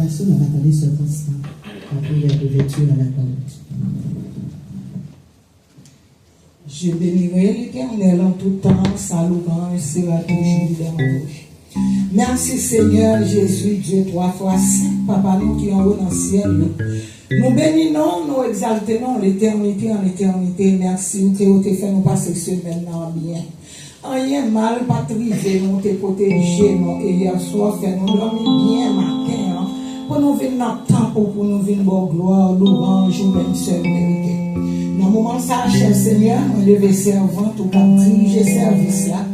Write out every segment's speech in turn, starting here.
prédication, on va attendre ce constant. La prière d'ouverture à la parole. Je bénirai l'Éternel en tout temps, sa louange sera toujours dans ma bouche. Merci Seigneur Jésus, Dieu trois fois saint, Papa nous qui en haut dans le ciel. Nous bénissons, nous exaltons l'éternité en éternité. Merci, nous te fait nous passer semaine bien. Rien mal, pas trivé, nous te protéger, nous, et hier soir, fait nous dormir bien matin, pour nous venir dans le temple, pour nous venir dans gloire, louange, ou même seul vérité. Dans le moment ça, cher Seigneur, on devait servant, ou pas diriger service là,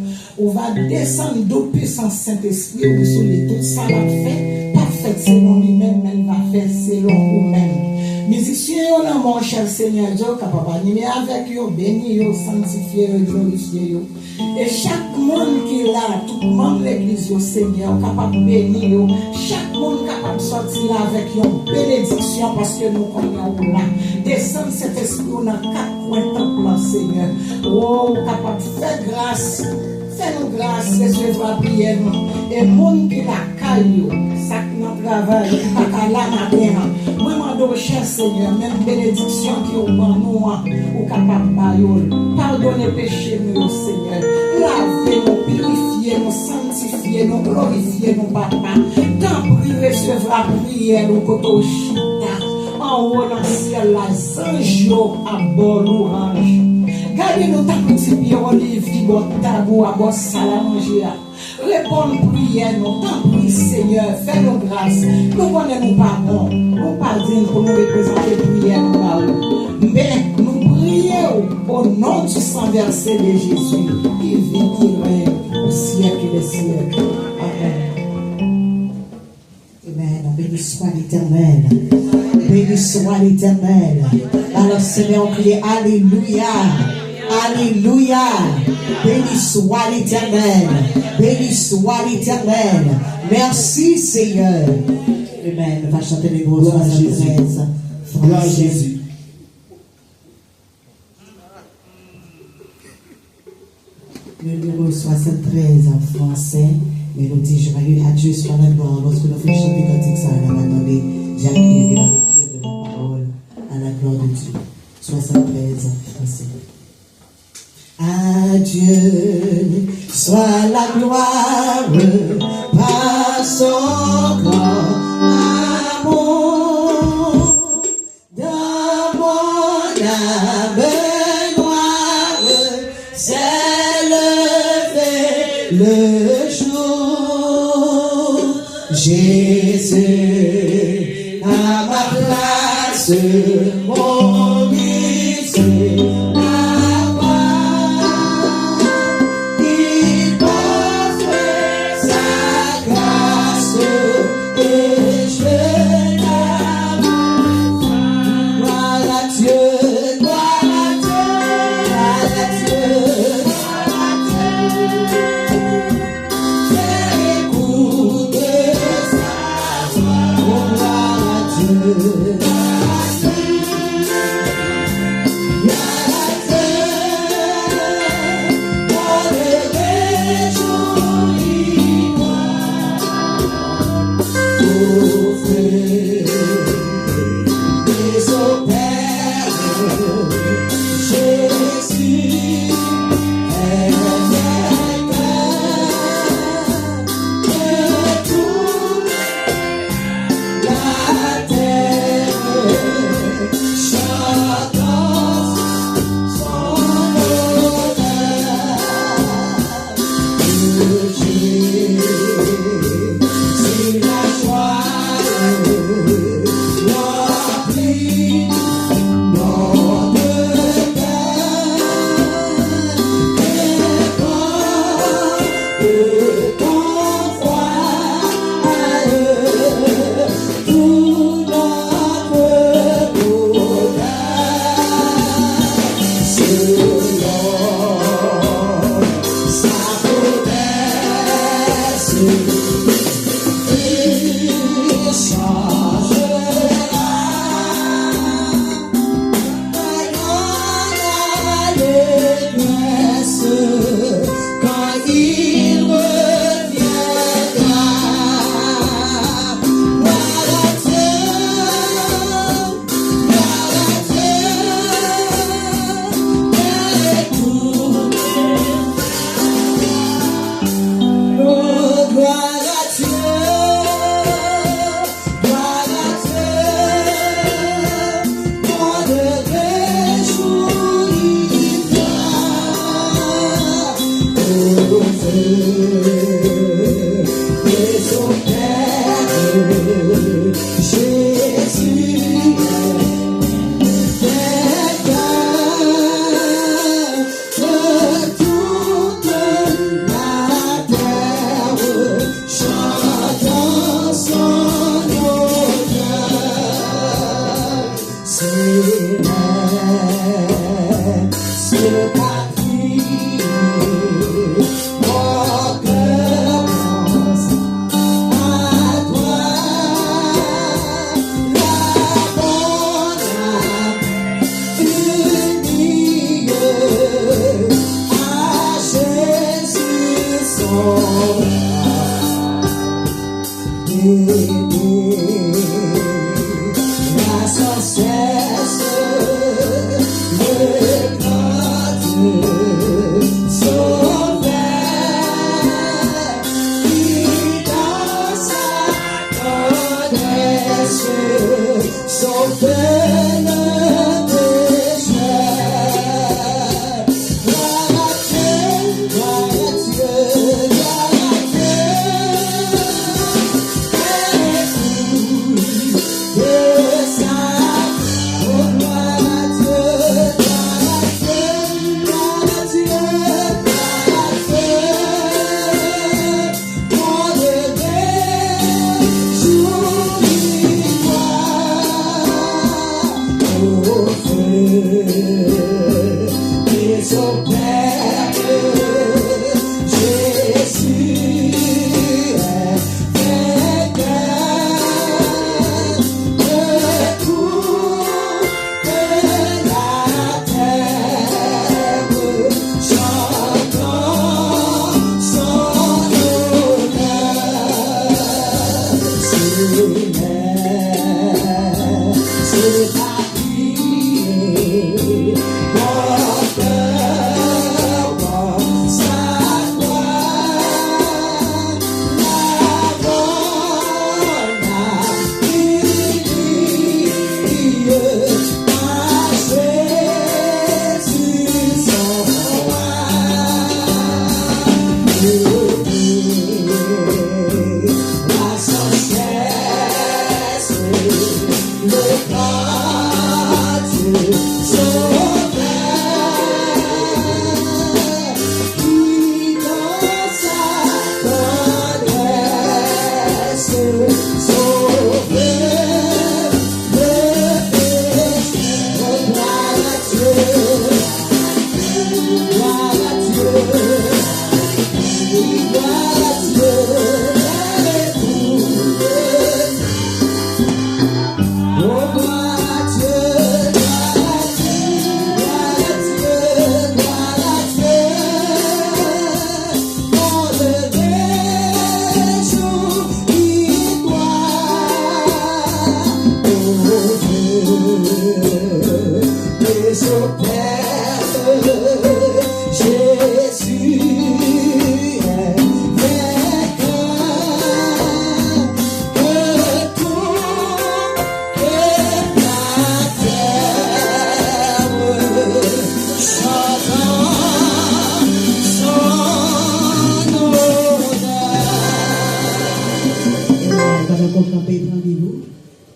on va descendre d'eau puissance Saint-Esprit, ou sur les tout ça va faire, pas fait selon lui-même, mais il va faire selon vous-même. Musiciens, on a mon cher Seigneur Dieu, capable d'animer avec eux, bénir eux, sanctifier eux, glorifier eux. Et chaque monde qui est là, tout le monde de l'église, au Seigneur, capable de bénir eux. Chaque monde capable de sortir là avec une bénédiction parce que nous connaissons là. Descendre cet esprit dans quatre coins de temple, Seigneur. Oh, capable de faire grâce. Fais-nous grâce, recevoir la prière. Et le monde qui la caille, ça qui nous travaille, qui n'a la matin. Moi, je demande au cher Seigneur, même bénédiction qui est au bon nous, ou capable de pardonner péché, nous, Seigneur. Lavez-nous, purifiez-nous, sanctifiez-nous, glorifiez-nous, Papa. Tant pis, recevoir la prière, au côté chita. En haut dans le ciel, les anges à bord l'orange. Gardez-nous ta petite pied olive qui boit tabou à boire salle à manger. Réponds prière, nous tant pis Seigneur, fais-nous grâce. Nous connaissons pas bon, nous pas dire pour nous représenter prière mais nous prions au nom du sang versé de Jésus qui vit, qui règne au siècle des siècles. Amen. Amen. Béni soit l'Éternel. Béni soit l'Éternel. Alors Seigneur, on crie Alléluia. Alléluia. Béni soit l'Éternel. Béni soit l'Éternel. Merci Seigneur. Amen. On va chanter les mots 73. Gloire à Jésus. Le numéro 73 en français. Mélodie joyeux. Adieu soit la gloire. Lorsque nous faisons chanter cantique ça, on va attendre Jacques et la lecture de la parole à la gloire de Dieu. 73 en français. À Dieu soit la gloire par son grand amour dans mon âme noire s'est levé le jour. Jésus à ma place mon lycée.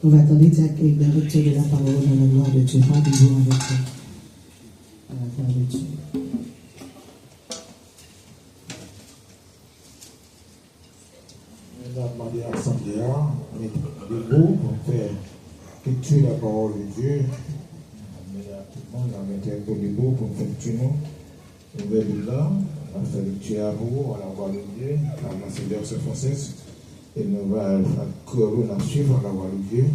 On va attendre Jacques avec la lecture de la parole dans la gloire de Dieu. Rendez-vous avec Dieu. À la gloire de Dieu. On a demandé à l'Assemblée debout pour faire lecture de la parole de Dieu. On a tout le monde à mettre un peu debout pour faire lecture. On va là, on va faire lecture à vous, à la voix de Dieu, à la verset française. Et nous allons suivre la voix de Dieu.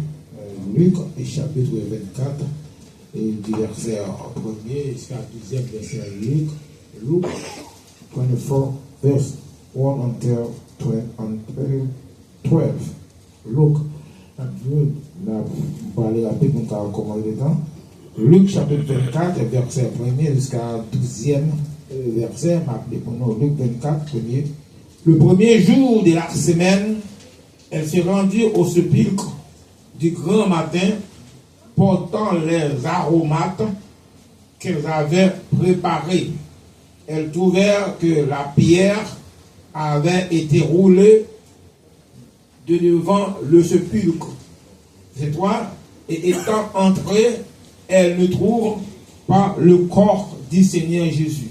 Luc, chapitre 24, et du verset 1er jusqu'à 12e verset Luc. Luc 24, verse 1 until 12. Luc, on a parlé rapide, donc on a recommandé le temps. Luc chapitre 24, verset 1er jusqu'à 12e verset, appelé pour nous Luc 24, premier. Le premier jour de la semaine, elle s'est rendue au sépulcre du grand matin, portant les aromates qu'elles avaient préparés. Elles trouvèrent que la pierre avait été roulée de devant le sépulcre. C'est toi, et étant entrées, elles ne trouvent pas le corps du Seigneur Jésus.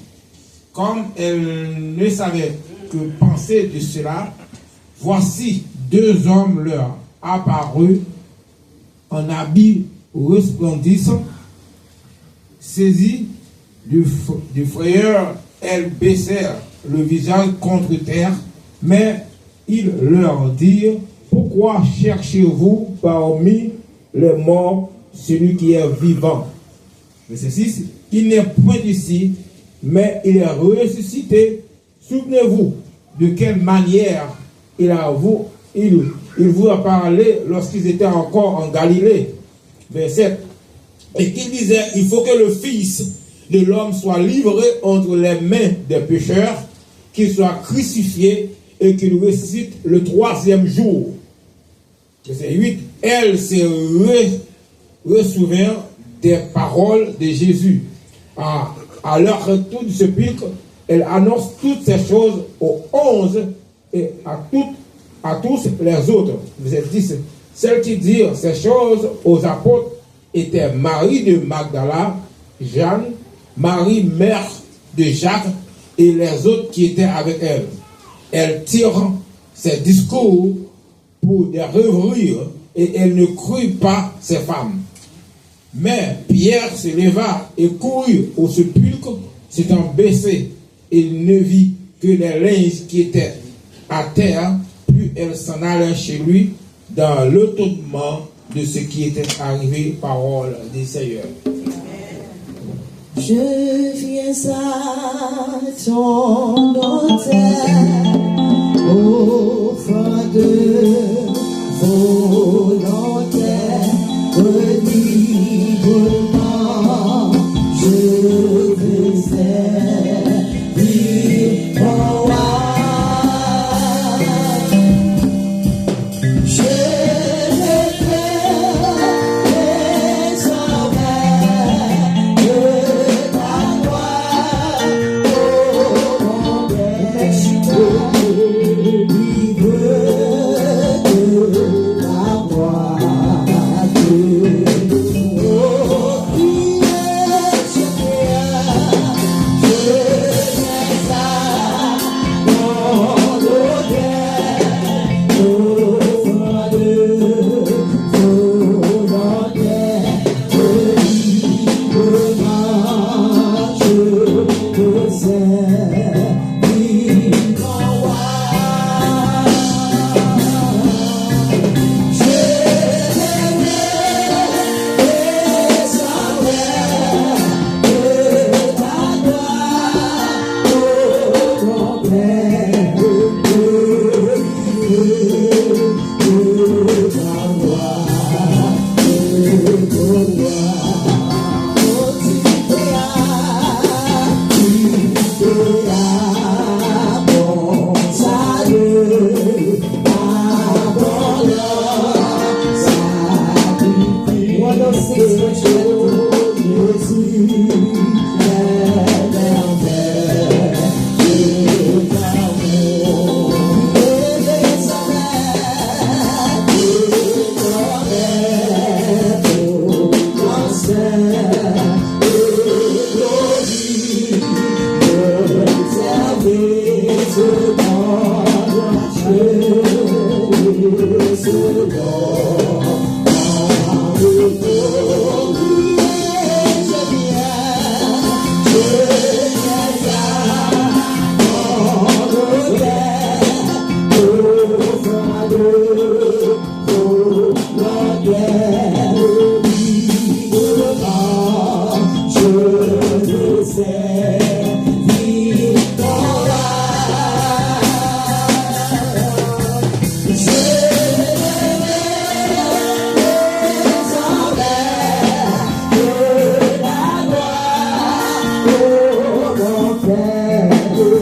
Comme elles ne savaient que penser de cela, voici deux hommes leur apparus en habits resplendissants. Saisis du frayeur, elles baissèrent le visage contre terre, mais ils leur dirent: pourquoi cherchez-vous parmi les morts celui qui est vivant? Verset 6. Il n'est point ici, mais il est ressuscité. Souvenez-vous de quelle manière il vous a parlé lorsqu'ils étaient encore en Galilée. Verset 7. Et qu'il disait: il faut que le Fils de l'homme soit livré entre les mains des pécheurs, qu'il soit crucifié et qu'il ressuscite le troisième jour. Verset 8. Elle se ressouvint des paroles de Jésus. À leur retour du sépulcre, elle annonce toutes ces choses aux 11 et à tous les autres. Verset 10. Celles qui dirent ces choses aux apôtres étaient Marie de Magdala, Jeanne, Marie, mère de Jacques, et les autres qui étaient avec elle. Elle tire ses discours pour des rêveries, et elle ne crut pas ces femmes. Mais Pierre se leva et courut au sépulcre. S'étant baissé, il ne vit que les linges qui étaient à terre, puis elle s'en alla chez lui dans l'étonnement de ce qui était arrivé, parole des Seigneurs. Je viens à ton autel, offrant de volontaire, librement, je veux servir ton roi. Je Say